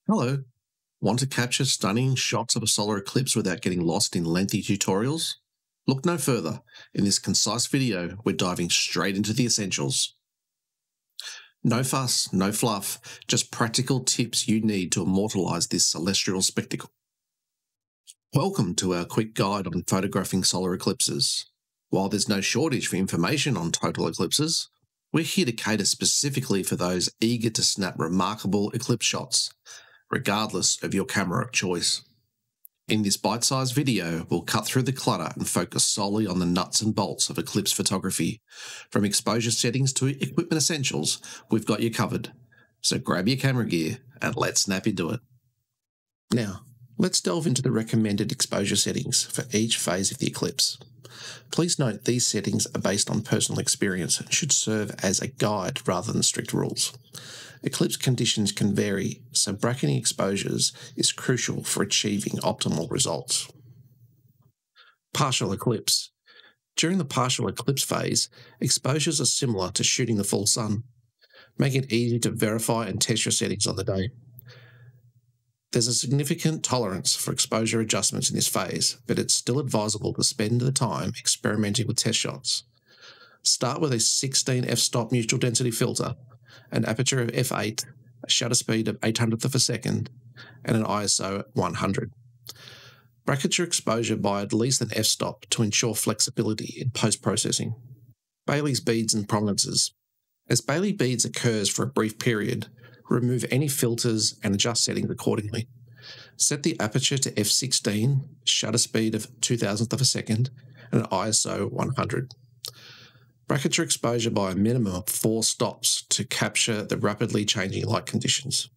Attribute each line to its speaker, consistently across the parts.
Speaker 1: Hello. Want to capture stunning shots of a solar eclipse without getting lost in lengthy tutorials? Look no further. In this concise video, we're diving straight into the essentials. No fuss, no fluff, just practical tips you need to immortalize this celestial spectacle. Welcome to our quick guide on photographing solar eclipses. While there's no shortage for information on total eclipses, we're here to cater specifically for those eager to snap remarkable eclipse shots, regardless of your camera of choice. In this bite-sized video, we'll cut through the clutter and focus solely on the nuts and bolts of eclipse photography. From exposure settings to equipment essentials, we've got you covered. So grab your camera gear and let's snap into it. Now, let's delve into the recommended exposure settings for each phase of the eclipse. Please note these settings are based on personal experience and should serve as a guide rather than strict rules. Eclipse conditions can vary, so bracketing exposures is crucial for achieving optimal results. Partial eclipse. During the partial eclipse phase, exposures are similar to shooting the full sun. Make it easy to verify and test your settings on the day. There's a significant tolerance for exposure adjustments in this phase, but it's still advisable to spend the time experimenting with test shots. Start with a 16 f-stop neutral density filter, an aperture of f8, a shutter speed of 800th of a second, and an ISO at 100. Bracket your exposure by at least an f-stop to ensure flexibility in post-processing. Bailey's beads and prominences. As Bailey beads occurs for a brief period, remove any filters and adjust settings accordingly. Set the aperture to f16, shutter speed of 2000th of a second, and an ISO 100. Bracket your exposure by a minimum of 4 stops to capture the rapidly changing light conditions.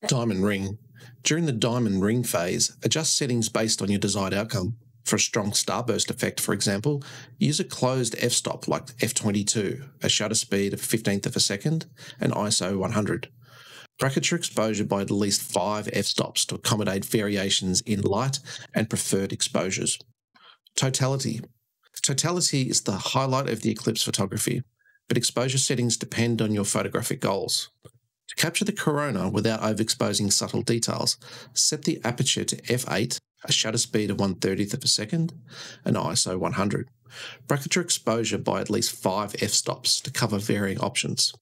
Speaker 1: Diamond ring. During the diamond ring phase, adjust settings based on your desired outcome. For a strong starburst effect, for example, use a closed f-stop like f22, a shutter speed of 15th of a second, and ISO 100. Bracket your exposure by at least 5 f-stops to accommodate variations in light and preferred exposures. Totality. Totality is the highlight of the eclipse photography, but exposure settings depend on your photographic goals. To capture the corona without overexposing subtle details, set the aperture to f8, a shutter speed of 1/30th of a second, and ISO 100. Bracket your exposure by at least 5 f-stops to cover varying options.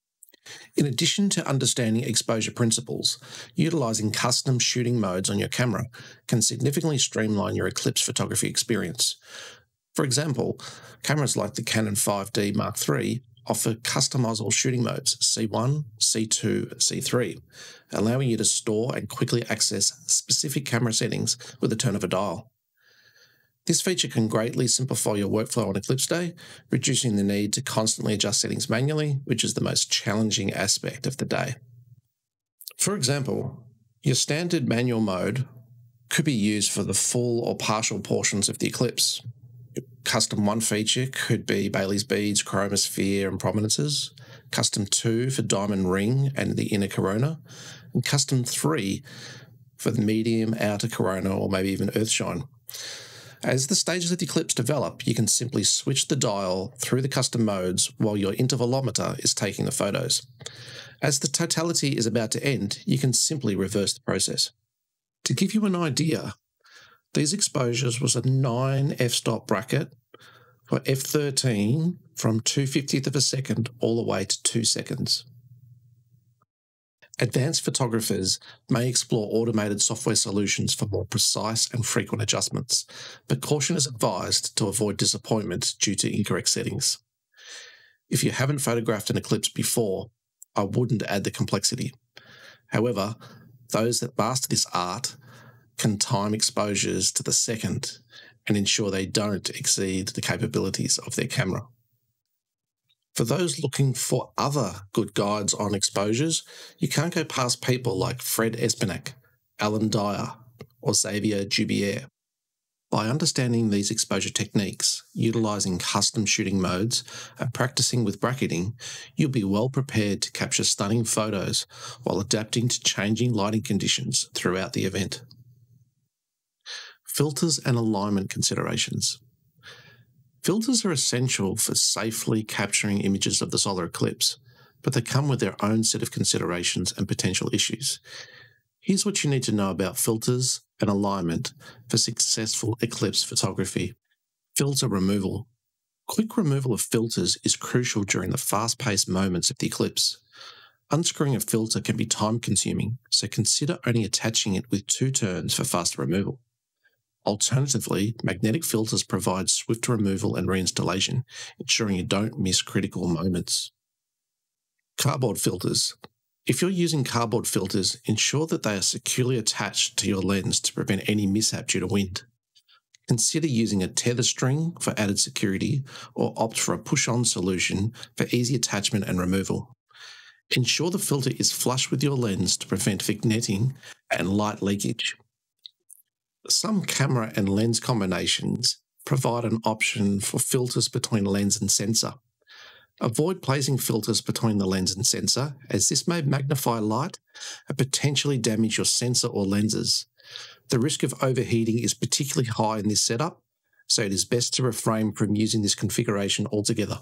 Speaker 1: In addition to understanding exposure principles, utilizing custom shooting modes on your camera can significantly streamline your eclipse photography experience. For example, cameras like the Canon 5D Mark III offer customizable shooting modes C1, C2, C3, allowing you to store and quickly access specific camera settings with the turn of a dial. This feature can greatly simplify your workflow on Eclipse Day, reducing the need to constantly adjust settings manually, which is the most challenging aspect of the day. For example, your standard manual mode could be used for the full or partial portions of the eclipse. Custom 1 feature could be Bailey's beads, chromosphere, and prominences. Custom 2 for diamond ring and the inner corona. And Custom 3 for the medium, outer corona, or maybe even earthshine. As the stages of the eclipse develop, you can simply switch the dial through the custom modes while your intervalometer is taking the photos. As the totality is about to end, you can simply reverse the process. To give you an idea, these exposures was a 9 f-stop bracket for f13 from 2/50th of a second all the way to 2 seconds. Advanced photographers may explore automated software solutions for more precise and frequent adjustments, but caution is advised to avoid disappointment due to incorrect settings. If you haven't photographed an eclipse before, I wouldn't add the complexity. However, those that master this art can time exposures to the second and ensure they don't exceed the capabilities of their camera. For those looking for other good guides on exposures, you can't go past people like Fred Espenak, Alan Dyer, or Xavier Dubier. By understanding these exposure techniques, utilizing custom shooting modes, and practicing with bracketing, you'll be well prepared to capture stunning photos while adapting to changing lighting conditions throughout the event. Filters and alignment considerations. Filters are essential for safely capturing images of the solar eclipse, but they come with their own set of considerations and potential issues. Here's what you need to know about filters and alignment for successful eclipse photography. Filter removal. Quick removal of filters is crucial during the fast-paced moments of the eclipse. Unscrewing a filter can be time-consuming, so consider only attaching it with 2 turns for faster removal. Alternatively, magnetic filters provide swift removal and reinstallation, ensuring you don't miss critical moments. Cardboard filters. If you're using cardboard filters, ensure that they are securely attached to your lens to prevent any mishap due to wind. Consider using a tether string for added security, or opt for a push-on solution for easy attachment and removal. Ensure the filter is flush with your lens to prevent vignetting and light leakage. Some camera and lens combinations provide an option for filters between lens and sensor. Avoid placing filters between the lens and sensor, as this may magnify light and potentially damage your sensor or lenses. The risk of overheating is particularly high in this setup, so it is best to refrain from using this configuration altogether.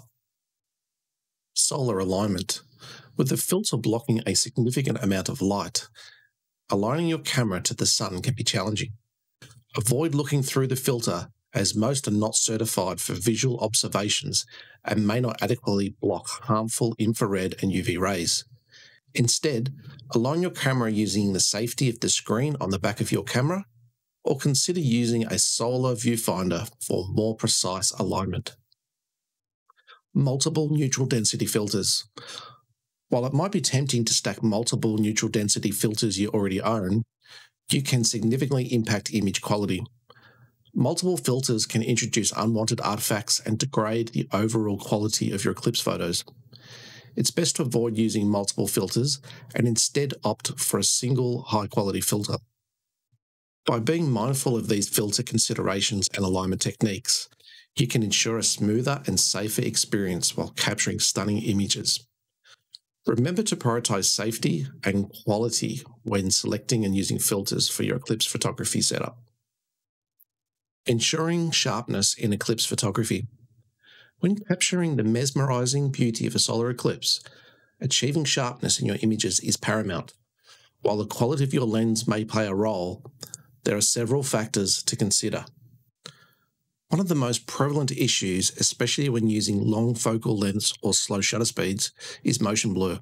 Speaker 1: Solar alignment. With the filter blocking a significant amount of light, aligning your camera to the sun can be challenging. Avoid looking through the filter, as most are not certified for visual observations and may not adequately block harmful infrared and UV rays. Instead, align your camera using the safety of the screen on the back of your camera, or consider using a solar viewfinder for more precise alignment. Multiple neutral density filters. While it might be tempting to stack multiple neutral density filters you already own, you can significantly impact image quality. Multiple filters can introduce unwanted artifacts and degrade the overall quality of your eclipse photos. It's best to avoid using multiple filters and instead opt for a single high-quality filter. By being mindful of these filter considerations and alignment techniques, you can ensure a smoother and safer experience while capturing stunning images. Remember to prioritize safety and quality when selecting and using filters for your eclipse photography setup. Ensuring sharpness in eclipse photography. When capturing the mesmerizing beauty of a solar eclipse, achieving sharpness in your images is paramount. While the quality of your lens may play a role, there are several factors to consider. One of the most prevalent issues, especially when using long focal lengths or slow shutter speeds, is motion blur.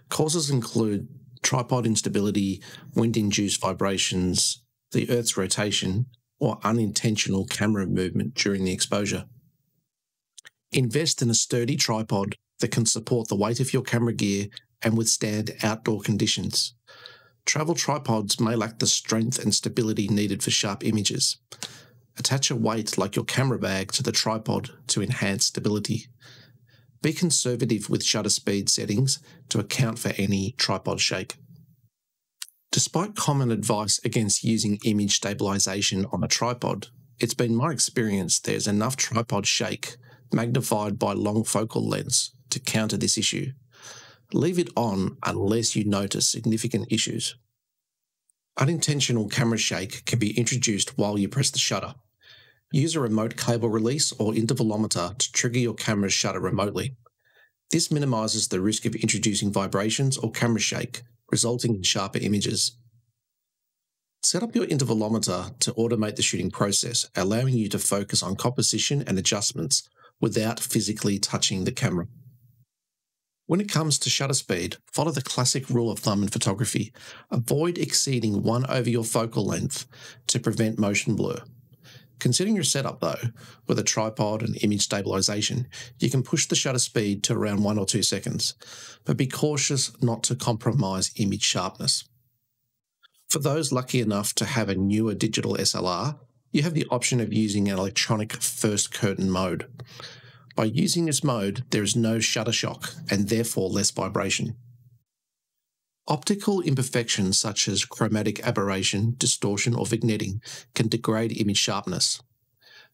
Speaker 1: Causes include tripod instability, wind-induced vibrations, the Earth's rotation, or unintentional camera movement during the exposure. Invest in a sturdy tripod that can support the weight of your camera gear and withstand outdoor conditions. Travel tripods may lack the strength and stability needed for sharp images. Attach a weight like your camera bag to the tripod to enhance stability. Be conservative with shutter speed settings to account for any tripod shake. Despite common advice against using image stabilization on a tripod, it's been my experience there's enough tripod shake magnified by long focal lengths to counter this issue. Leave it on unless you notice significant issues. Unintentional camera shake can be introduced while you press the shutter. Use a remote cable release or intervalometer to trigger your camera's shutter remotely. This minimizes the risk of introducing vibrations or camera shake, resulting in sharper images. Set up your intervalometer to automate the shooting process, allowing you to focus on composition and adjustments without physically touching the camera. When it comes to shutter speed, follow the classic rule of thumb in photography. Avoid exceeding 1 over your focal length to prevent motion blur. Considering your setup though, with a tripod and image stabilization, you can push the shutter speed to around 1 or 2 seconds, but be cautious not to compromise image sharpness. For those lucky enough to have a newer digital SLR, you have the option of using an electronic first curtain mode. By using this mode, there is no shutter shock and therefore less vibration. Optical imperfections such as chromatic aberration, distortion, or vignetting can degrade image sharpness.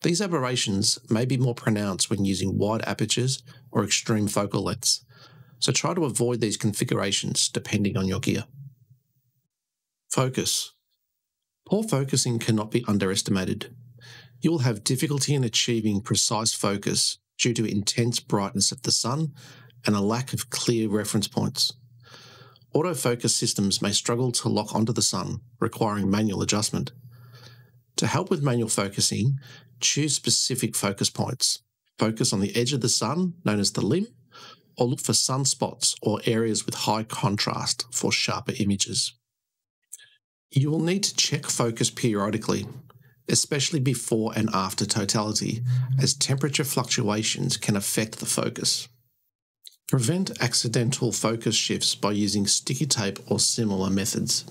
Speaker 1: These aberrations may be more pronounced when using wide apertures or extreme focal lengths, so try to avoid these configurations depending on your gear. Focus. Poor focusing cannot be underestimated. You will have difficulty in achieving precise focus due to intense brightness of the sun and a lack of clear reference points. autofocus systems may struggle to lock onto the sun, requiring manual adjustment. To help with manual focusing, choose specific focus points. Focus on the edge of the sun, known as the limb, or look for sunspots or areas with high contrast for sharper images. You will need to check focus periodically, especially before and after totality, as temperature fluctuations can affect the focus. Prevent accidental focus shifts by using sticky tape or similar methods.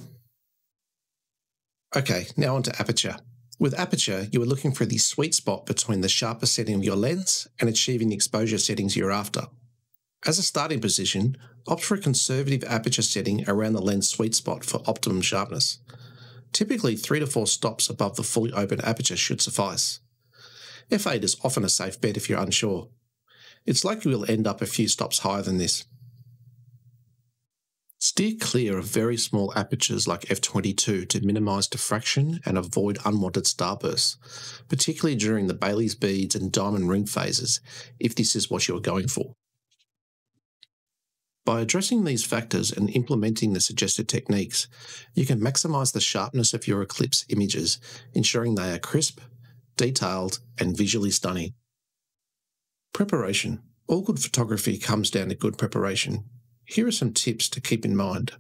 Speaker 1: Okay, now on to Aperture. With Aperture, you are looking for the sweet spot between the sharper setting of your lens and achieving the exposure settings you're after. As a starting position, opt for a conservative aperture setting around the lens sweet spot for optimum sharpness. Typically 3 to 4 stops above the fully open aperture should suffice. f8 is often a safe bet if you're unsure. It's likely you'll end up a few stops higher than this. Steer clear of very small apertures like f22 to minimise diffraction and avoid unwanted starbursts, particularly during the Bailey's beads and diamond ring phases, if this is what you are going for. By addressing these factors and implementing the suggested techniques, you can maximise the sharpness of your eclipse images, ensuring they are crisp, detailed, and visually stunning. Preparation. All good photography comes down to good preparation. Here are some tips to keep in mind.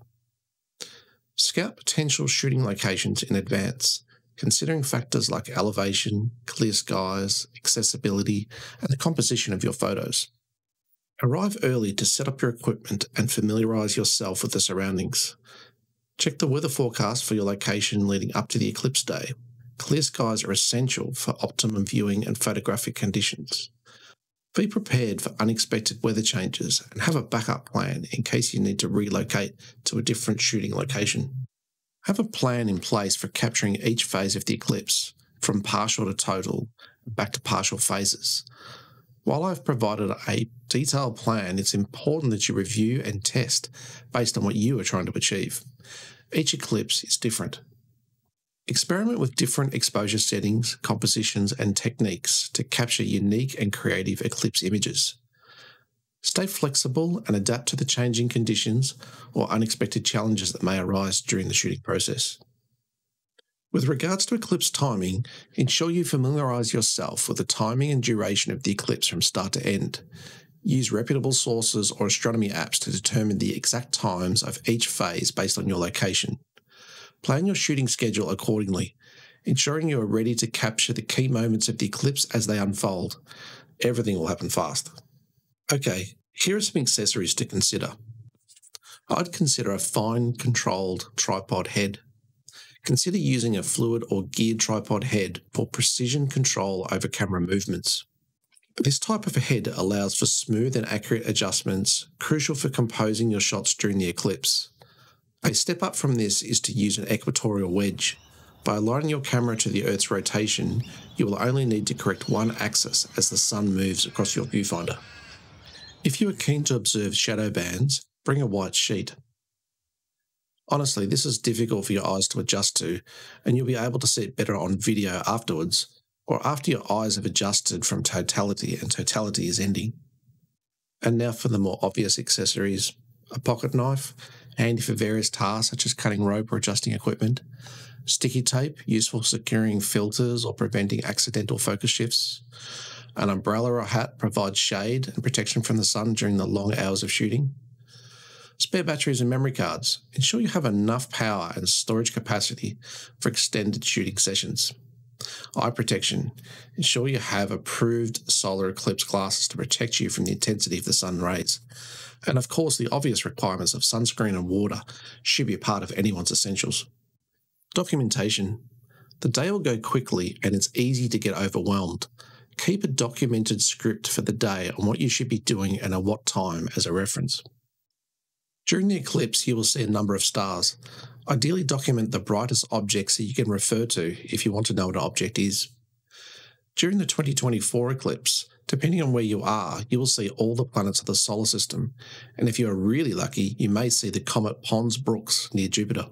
Speaker 1: Scout potential shooting locations in advance, considering factors like elevation, clear skies, accessibility, and the composition of your photos. Arrive early to set up your equipment and familiarise yourself with the surroundings. Check the weather forecast for your location leading up to the eclipse day. Clear skies are essential for optimum viewing and photographic conditions. Be prepared for unexpected weather changes and have a backup plan in case you need to relocate to a different shooting location. Have a plan in place for capturing each phase of the eclipse, from partial to total, back to partial phases. While I've provided a detailed plan, it's important that you review and test based on what you are trying to achieve. Each eclipse is different. Experiment with different exposure settings, compositions, and techniques to capture unique and creative eclipse images. Stay flexible and adapt to the changing conditions or unexpected challenges that may arise during the shooting process. With regards to eclipse timing, ensure you familiarise yourself with the timing and duration of the eclipse from start to end. Use reputable sources or astronomy apps to determine the exact times of each phase based on your location. Plan your shooting schedule accordingly, ensuring you are ready to capture the key moments of the eclipse as they unfold. Everything will happen fast. Okay, here are some accessories to consider. I'd consider a fine, controlled tripod head. Consider using a fluid or geared tripod head for precision control over camera movements. This type of a head allows for smooth and accurate adjustments, crucial for composing your shots during the eclipse. A step up from this is to use an equatorial wedge. By aligning your camera to the Earth's rotation, you will only need to correct one axis as the sun moves across your viewfinder. If you are keen to observe shadow bands, bring a white sheet. Honestly, this is difficult for your eyes to adjust to, and you'll be able to see it better on video afterwards, or after your eyes have adjusted from totality and totality is ending. And now for the more obvious accessories. A pocket knife, handy for various tasks such as cutting rope or adjusting equipment. Sticky tape, useful for securing filters or preventing accidental focus shifts. An umbrella or hat provides shade and protection from the sun during the long hours of shooting. Spare batteries and memory cards. Ensure you have enough power and storage capacity for extended shooting sessions. Eye protection. Ensure you have approved solar eclipse glasses to protect you from the intensity of the sun rays. And of course, the obvious requirements of sunscreen and water should be a part of anyone's essentials. Documentation. The day will go quickly and it's easy to get overwhelmed. Keep a documented script for the day on what you should be doing and at what time as a reference. During the eclipse, you will see a number of stars. Ideally, document the brightest objects that you can refer to if you want to know what an object is. During the 2024 eclipse, depending on where you are, you will see all the planets of the solar system, and if you are really lucky, you may see the comet Pons-Brooks near Jupiter.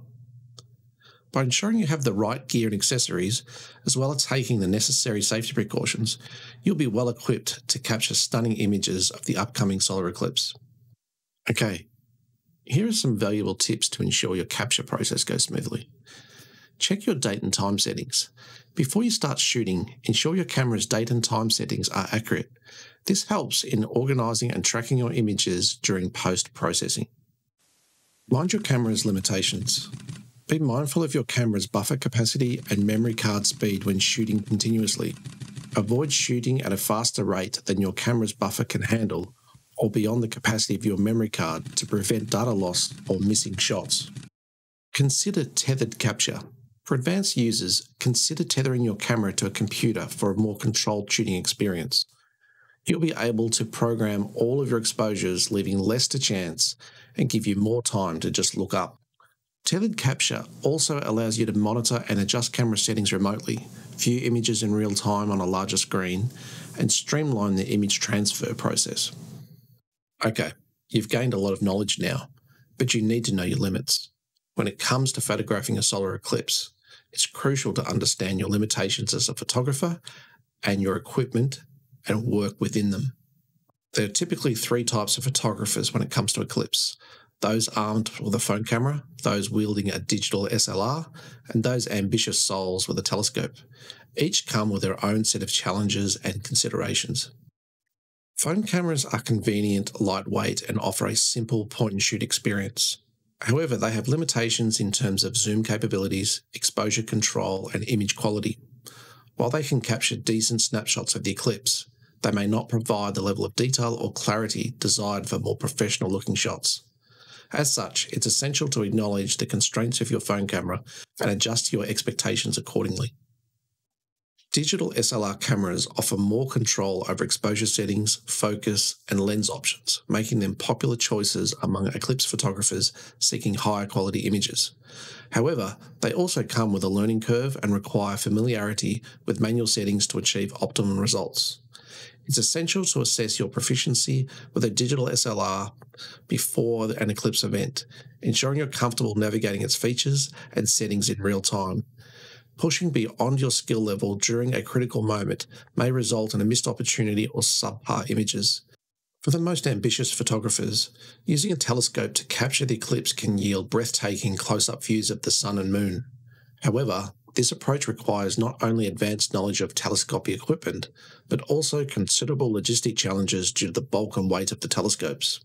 Speaker 1: By ensuring you have the right gear and accessories, as well as taking the necessary safety precautions, you'll be well equipped to capture stunning images of the upcoming solar eclipse. Okay, Here are some valuable tips to ensure your capture process goes smoothly. Check your date and time settings. Before you start shooting, ensure your camera's date and time settings are accurate. This helps in organising and tracking your images during post-processing. Mind your camera's limitations. Be mindful of your camera's buffer capacity and memory card speed when shooting continuously. Avoid shooting at a faster rate than your camera's buffer can handle or beyond the capacity of your memory card to prevent data loss or missing shots. Consider tethered capture. For advanced users, consider tethering your camera to a computer for a more controlled shooting experience. You'll be able to program all of your exposures, leaving less to chance and give you more time to just look up. Tethered capture also allows you to monitor and adjust camera settings remotely, view images in real time on a larger screen, and streamline the image transfer process. Okay, you've gained a lot of knowledge now, but you need to know your limits. When it comes to photographing a solar eclipse, it's crucial to understand your limitations as a photographer and your equipment and work within them. There are typically three types of photographers when it comes to eclipse: those armed with a phone camera, those wielding a digital SLR, and those ambitious souls with a telescope. Each come with their own set of challenges and considerations. Phone cameras are convenient, lightweight, and offer a simple point-and-shoot experience. However, they have limitations in terms of zoom capabilities, exposure control, and image quality. While they can capture decent snapshots of the eclipse, they may not provide the level of detail or clarity desired for more professional-looking shots. As such, it's essential to acknowledge the constraints of your phone camera and adjust your expectations accordingly. Digital SLR cameras offer more control over exposure settings, focus, and lens options, making them popular choices among eclipse photographers seeking higher quality images. However, they also come with a learning curve and require familiarity with manual settings to achieve optimum results. It's essential to assess your proficiency with a digital SLR before an eclipse event, ensuring you're comfortable navigating its features and settings in real time. Pushing beyond your skill level during a critical moment may result in a missed opportunity or subpar images. For the most ambitious photographers, using a telescope to capture the eclipse can yield breathtaking close-up views of the sun and moon. However, this approach requires not only advanced knowledge of telescopic equipment, but also considerable logistic challenges due to the bulk and weight of the telescopes.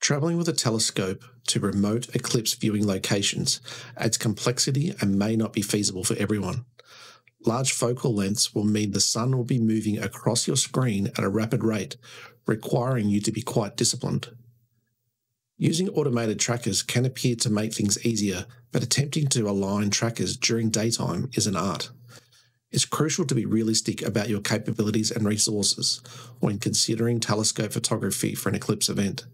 Speaker 1: Travelling with a telescope to remote eclipse viewing locations adds complexity and may not be feasible for everyone. Large focal lengths will mean the sun will be moving across your screen at a rapid rate, requiring you to be quite disciplined. Using automated trackers can appear to make things easier, but attempting to align trackers during daytime is an art. It's crucial to be realistic about your capabilities and resources when considering telescope photography for an eclipse event.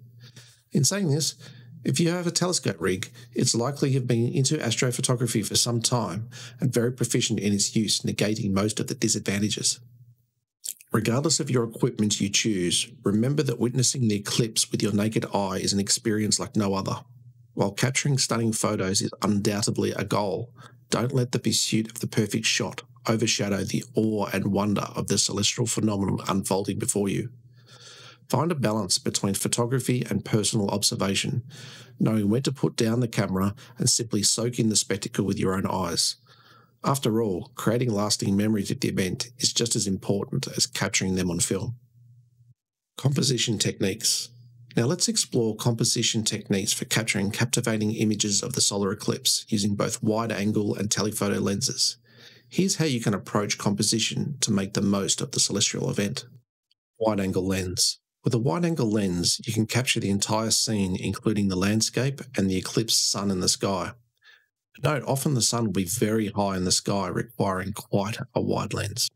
Speaker 1: In saying this, if you have a telescope rig, it's likely you've been into astrophotography for some time and very proficient in its use, negating most of the disadvantages. Regardless of your equipment you choose, remember that witnessing the eclipse with your naked eye is an experience like no other. While capturing stunning photos is undoubtedly a goal, don't let the pursuit of the perfect shot overshadow the awe and wonder of the celestial phenomenon unfolding before you. Find a balance between photography and personal observation, knowing when to put down the camera and simply soak in the spectacle with your own eyes. After all, creating lasting memories of the event is just as important as capturing them on film. Composition techniques. Now let's explore composition techniques for capturing captivating images of the solar eclipse using both wide-angle and telephoto lenses. Here's how you can approach composition to make the most of the celestial event. Wide-angle lens. With a wide-angle lens, you can capture the entire scene, including the landscape and the eclipse sun in the sky. Note, often the sun will be very high in the sky, requiring quite a wide lens.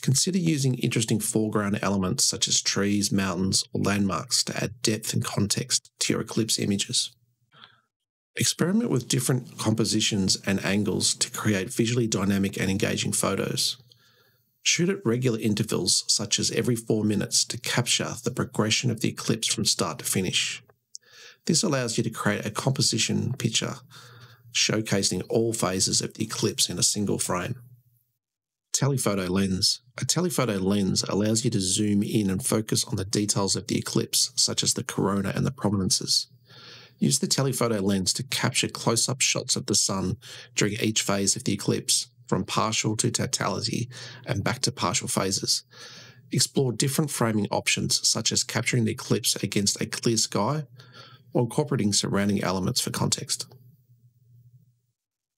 Speaker 1: Consider using interesting foreground elements such as trees, mountains, or landmarks to add depth and context to your eclipse images. Experiment with different compositions and angles to create visually dynamic and engaging photos. Shoot at regular intervals, such as every 4 minutes, to capture the progression of the eclipse from start to finish. This allows you to create a composition picture, showcasing all phases of the eclipse in a single frame. Telephoto lens. A telephoto lens allows you to zoom in and focus on the details of the eclipse, such as the corona and the prominences. Use the telephoto lens to capture close-up shots of the sun during each phase of the eclipse, from partial to totality and back to partial phases. Explore different framing options, such as capturing the eclipse against a clear sky or incorporating surrounding elements for context.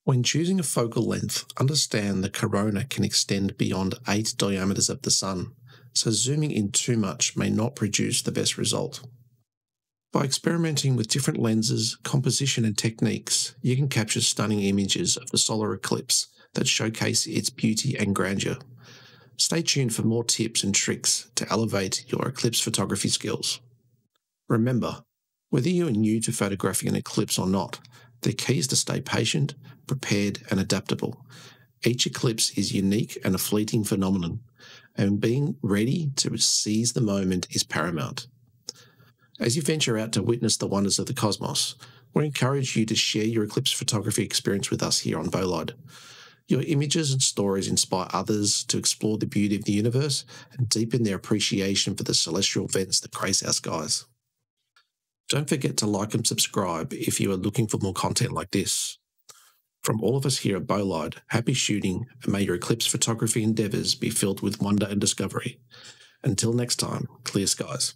Speaker 1: When choosing a focal length, understand the corona can extend beyond 8 diameters of the sun, so zooming in too much may not produce the best result. By experimenting with different lenses, composition and techniques, you can capture stunning images of the solar eclipse that showcase its beauty and grandeur. Stay tuned for more tips and tricks to elevate your eclipse photography skills. Remember, whether you are new to photographing an eclipse or not, the key is to stay patient, prepared, and adaptable. Each eclipse is unique and a fleeting phenomenon, and being ready to seize the moment is paramount. As you venture out to witness the wonders of the cosmos, we encourage you to share your eclipse photography experience with us here on Bolide. Your images and stories inspire others to explore the beauty of the universe and deepen their appreciation for the celestial events that grace our skies. Don't forget to like and subscribe if you are looking for more content like this. From all of us here at Bolide, happy shooting, and may your eclipse photography endeavours be filled with wonder and discovery. Until next time, clear skies.